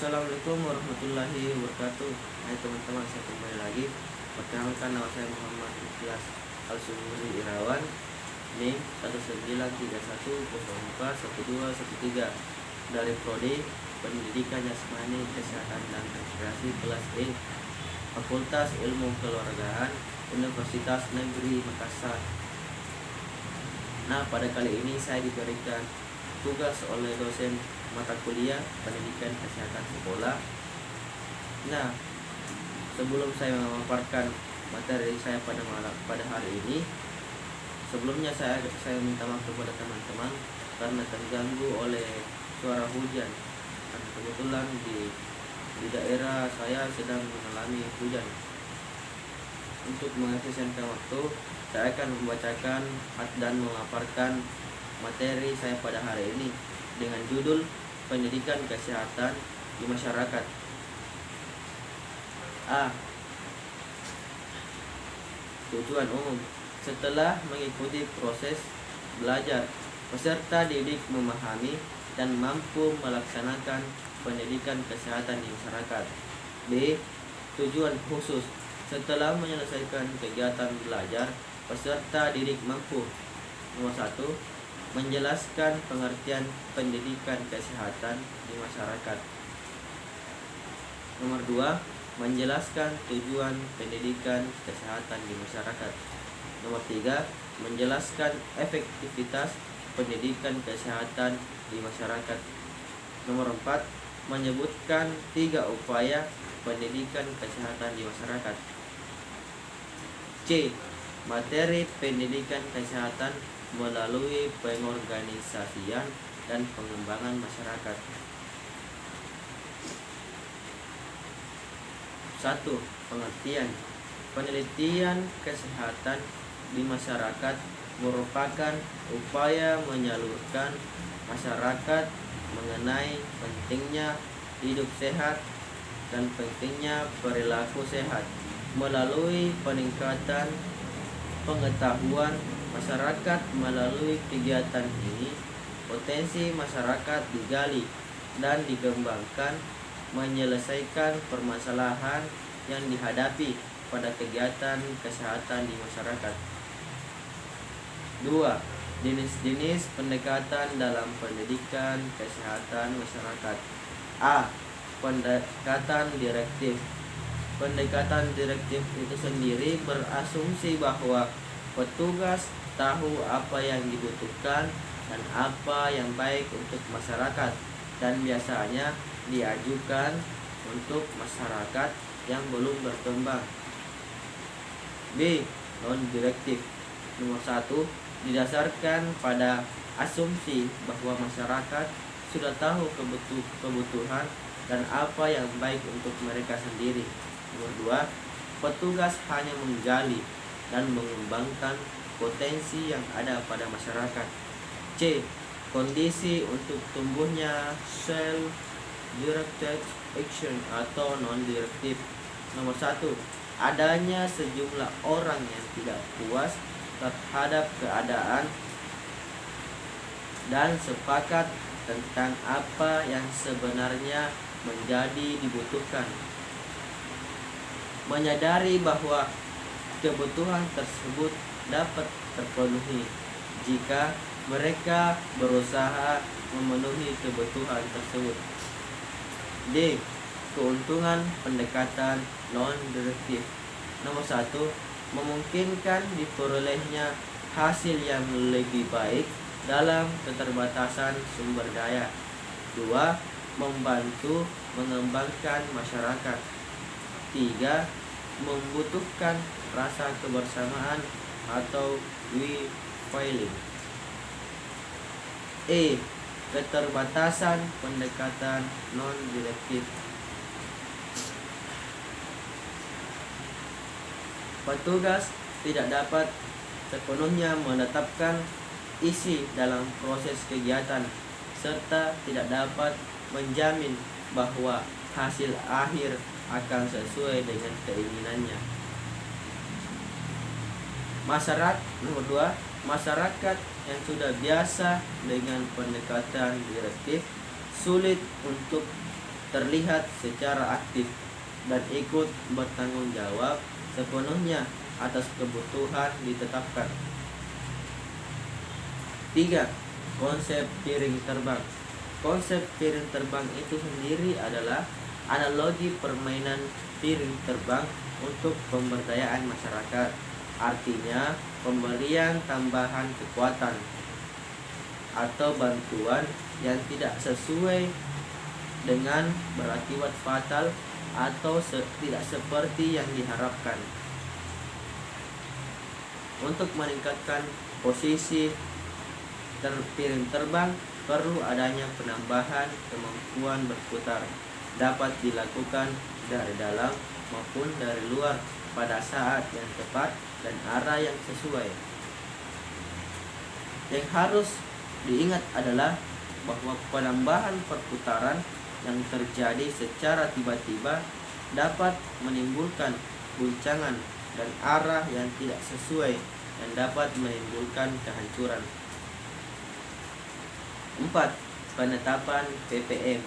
Assalamualaikum warahmatullahi wabarakatuh. Hai teman-teman, saya kembali lagi. Perkenalkan, nama saya Muhammad Ikhlas Al-Sumuri Irawan, NIM 19310411213 dari Prodi Pendidikan Jasmani Kesehatan dan Rekreasi kelas E, Fakultas Ilmu Keluargaan, Universitas Negeri Makassar. Nah, pada kali ini saya diberikan tugas oleh dosen mata kuliah pendidikan kesehatan sekolah. Nah, sebelum saya memaparkan materi saya pada hari ini, sebelumnya saya minta maaf kepada teman-teman karena terganggu oleh suara hujan. Dan kebetulan di daerah saya sedang mengalami hujan. Untuk mengefisienkan waktu, saya akan membacakan dan memaparkan materi saya pada hari ini dengan judul Pendidikan Kesehatan di Masyarakat. A. Tujuan umum. Setelah mengikuti proses belajar, peserta didik memahami dan mampu melaksanakan pendidikan kesehatan di masyarakat. B. Tujuan khusus. Setelah menyelesaikan kegiatan belajar, peserta didik mampu: nomor 1, menjelaskan pengertian pendidikan kesehatan di masyarakat. Nomor 2, menjelaskan tujuan pendidikan kesehatan di masyarakat. Nomor 3, menjelaskan efektivitas pendidikan kesehatan di masyarakat. Nomor 4, menyebutkan 3 upaya pendidikan kesehatan di masyarakat. C. Materi pendidikan kesehatan melalui pengorganisasian dan pengembangan masyarakat. 1. Pengertian. Penelitian kesehatan di masyarakat merupakan upaya menyalurkan masyarakat mengenai pentingnya hidup sehat dan pentingnya perilaku sehat melalui peningkatan pengetahuan masyarakat. Melalui kegiatan ini, potensi masyarakat digali dan dikembangkan menyelesaikan permasalahan yang dihadapi pada kegiatan kesehatan di masyarakat. 2. Jenis-jenis pendekatan dalam pendidikan kesehatan masyarakat. A. Pendekatan direktif. Pendekatan direktif itu sendiri berasumsi bahwa petugas tahu apa yang dibutuhkan dan apa yang baik untuk masyarakat, dan biasanya diajukan untuk masyarakat yang belum berkembang. B. Non-direktif. Nomor 1, didasarkan pada asumsi bahwa masyarakat sudah tahu kebutuhan dan apa yang baik untuk mereka sendiri. Nomor 2, petugas hanya menggali dan mengembangkan potensi yang ada pada masyarakat. C. Kondisi untuk tumbuhnya self-directed action atau non-directive. Nomor 1, adanya sejumlah orang yang tidak puas terhadap keadaan dan sepakat tentang apa yang sebenarnya menjadi dibutuhkan. Menyadari bahwa kebutuhan tersebut dapat terpenuhi jika mereka berusaha memenuhi kebutuhan tersebut. D. Keuntungan pendekatan non-direktif. Nomor 1, memungkinkan diperolehnya hasil yang lebih baik dalam keterbatasan sumber daya. 2. Membantu mengembangkan masyarakat. 3. Membutuhkan rasa kebersamaan atau we feeling. E. Keterbatasan pendekatan non-direktif. Petugas tidak dapat sepenuhnya menetapkan isi dalam proses kegiatan serta tidak dapat menjamin bahwa hasil akhir akan sesuai dengan keinginannya. Nomor 2, masyarakat yang sudah biasa dengan pendekatan direktif sulit untuk terlihat secara aktif dan ikut bertanggung jawab sepenuhnya atas kebutuhan ditetapkan. 3. Konsep piring terbang. Konsep piring terbang itu sendiri adalah analogi permainan piring terbang untuk pemberdayaan masyarakat. Artinya, pemberian tambahan kekuatan atau bantuan yang tidak sesuai dengan berakibat fatal atau tidak seperti yang diharapkan. Untuk meningkatkan posisi piring terbang, perlu adanya penambahan kemampuan berputar. Dapat dilakukan dari dalam maupun dari luar pada saat yang tepat dan arah yang sesuai. Yang harus diingat adalah bahwa penambahan perputaran yang terjadi secara tiba-tiba dapat menimbulkan guncangan dan arah yang tidak sesuai dan dapat menimbulkan kehancuran. 4. Penetapan PPM.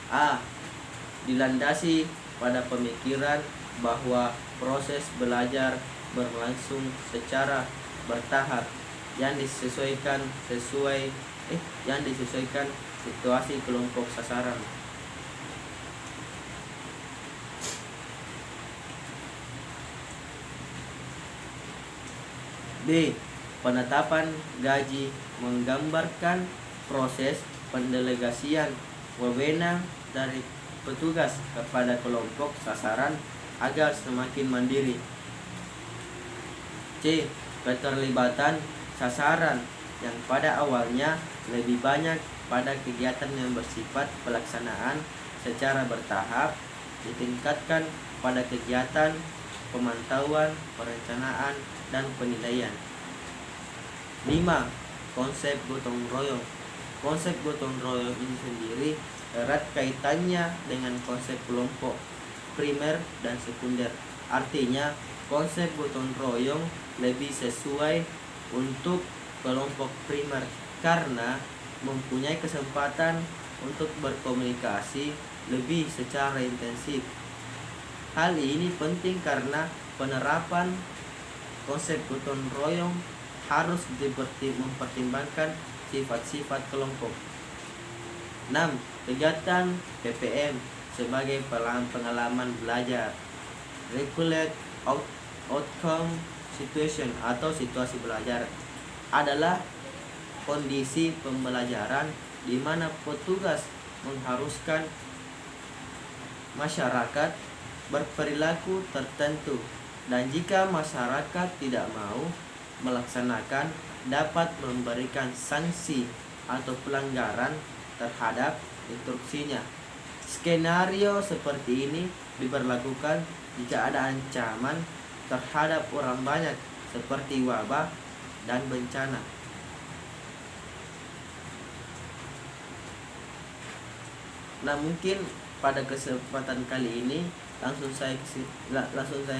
A. Dilandasi pada pemikiran bahwa proses belajar berlangsung secara bertahap yang disesuaikan situasi kelompok sasaran. B. Penetapan gaji menggambarkan proses pendelegasian wewenang dari petugas kepada kelompok sasaran agar semakin mandiri. C. Keterlibatan sasaran yang pada awalnya lebih banyak pada kegiatan yang bersifat pelaksanaan secara bertahap ditingkatkan pada kegiatan pemantauan, perencanaan, dan penilaian. 5. Konsep gotong royong. Konsep gotong royong ini sendiri erat kaitannya dengan konsep kelompok primer dan sekunder. Artinya, konsep gotong royong lebih sesuai untuk kelompok primer karena mempunyai kesempatan untuk berkomunikasi lebih secara intensif. Hal ini penting karena penerapan konsep gotong royong harus mempertimbangkan sifat-sifat kelompok. 6. Kegiatan PPM sebagai pengalaman belajar. Regulate outcome situation atau situasi belajar adalah kondisi pembelajaran di mana petugas mengharuskan masyarakat berperilaku tertentu, dan jika masyarakat tidak mau melaksanakan dapat memberikan sanksi atau pelanggaran terhadap instruksinya. Skenario seperti ini diberlakukan jika ada ancaman terhadap orang banyak seperti wabah dan bencana. Nah, mungkin pada kesempatan kali ini langsung saya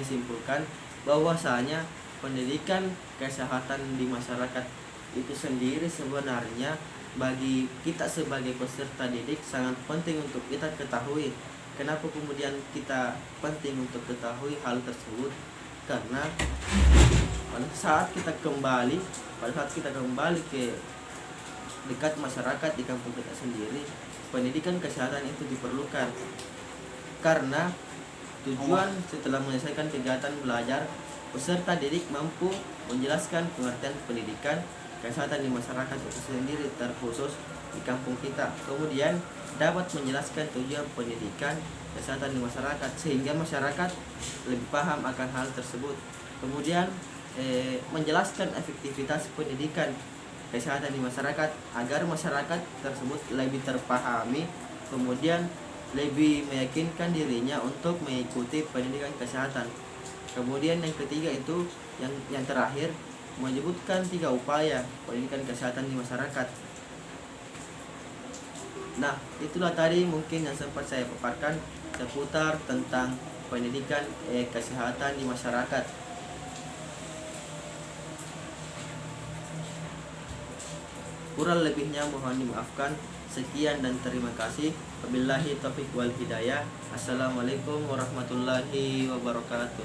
simpulkan bahwasanya pendidikan kesehatan di masyarakat itu sendiri sebenarnya bagi kita sebagai peserta didik sangat penting untuk kita ketahui. Kenapa kemudian kita penting untuk ketahui hal tersebut? Karena pada saat kita kembali ke dekat masyarakat di kampung kita sendiri, pendidikan kesehatan itu diperlukan. Karena tujuan setelah menyelesaikan kegiatan belajar, peserta didik mampu menjelaskan pengertian pendidikan kesehatan di masyarakat itu sendiri terkhusus di kampung kita. Kemudian dapat menjelaskan tujuan pendidikan kesehatan di masyarakat sehingga masyarakat lebih paham akan hal tersebut. Kemudian menjelaskan efektivitas pendidikan kesehatan di masyarakat agar masyarakat tersebut lebih terpahami, kemudian lebih meyakinkan dirinya untuk mengikuti pendidikan kesehatan. Kemudian yang ketiga itu yang terakhir menyebutkan 3 upaya pendidikan kesehatan di masyarakat. Nah, itulah tadi mungkin yang sempat saya paparkan seputar tentang pendidikan kesehatan di masyarakat. Kurang lebihnya mohon dimaafkan. Sekian dan terima kasih. Wabillahi taufiq wal hidayah. Assalamualaikum warahmatullahi wabarakatuh.